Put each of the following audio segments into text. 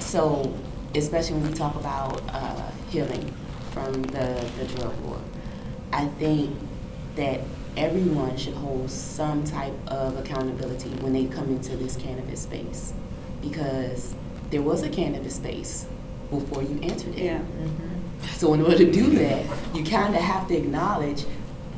So, especially when we talk about healing from the drug war, I think that everyone should hold some type of accountability when they come into this cannabis space, because there was a cannabis space before you entered it. Yeah. So in order to do that, you kind of have to acknowledge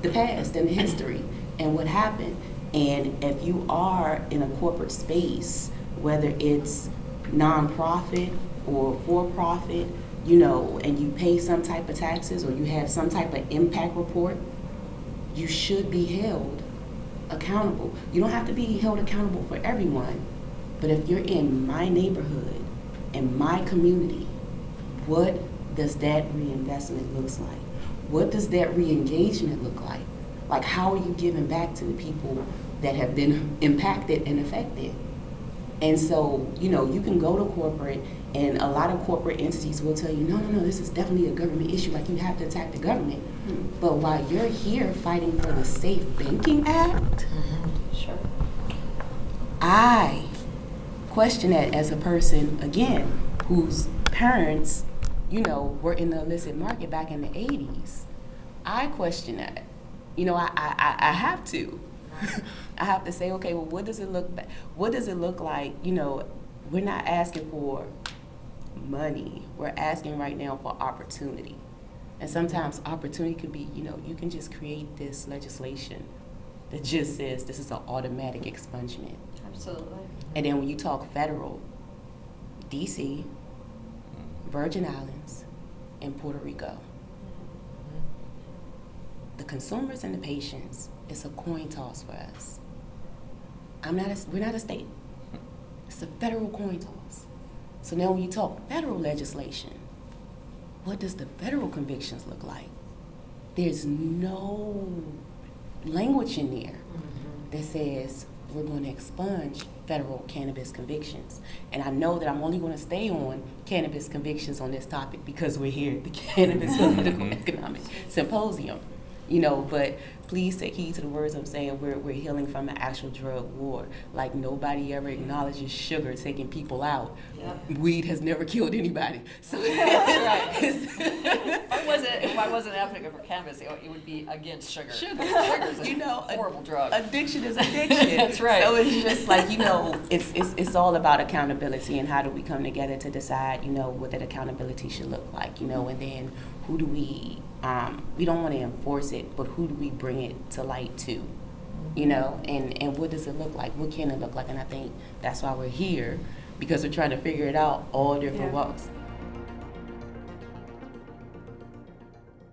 the past and the history and what happened. And if you are in a corporate space, whether it's nonprofit or for-profit, you know, and you pay some type of taxes or you have some type of impact report, you should be held accountable. You don't have to be held accountable for everyone, but if you're in my neighborhood, in my community, what does that reinvestment look like? What does that re-engagement look like? Like, how are you giving back to the people that have been impacted and affected? And so, you know, you can go to corporate, and a lot of corporate entities will tell you, no, this is definitely a government issue, like you have to attack the government. But while you're here fighting for the Safe Banking Act, Sure. I question that as a person, again, whose parents, you know, were in the illicit market back in the 80s. I question that. You know, I have to. I have to say, okay, well, what does it look like? You know, we're not asking for money. We're asking right now for opportunity. And sometimes opportunity could be, you know, you can just create this legislation that just says this is an automatic expungement. Absolutely. And then when you talk federal, D.C., Virgin Islands, and Puerto Rico, the consumers and the patients, it's a coin toss for us. We're not a state. It's a federal coin toss. So now when you talk federal legislation, what does the federal convictions look like? There's no language in there that says we're going to expunge federal cannabis convictions. And I know that I'm only going to stay on cannabis convictions on this topic because we're here at the Cannabis Political Economic Symposium. You know, but please take heed to the words I'm saying. We're healing from an actual drug war. Like, nobody ever acknowledges sugar taking people out. Yep. Weed has never killed anybody. So That's right. If I wasn't advocate for cannabis, it would be against sugar. Sugar's a you know, horrible drug. Addiction is addiction. That's right. So it's just like, you know, it's all about accountability and how do we come together to decide, you know, what that accountability should look like, you know, and then who do we don't want to enforce it, but who do we bring it to light to, you know, and what does it look like? What can it look like? And I think that's why we're here, because we're trying to figure it out all different walks.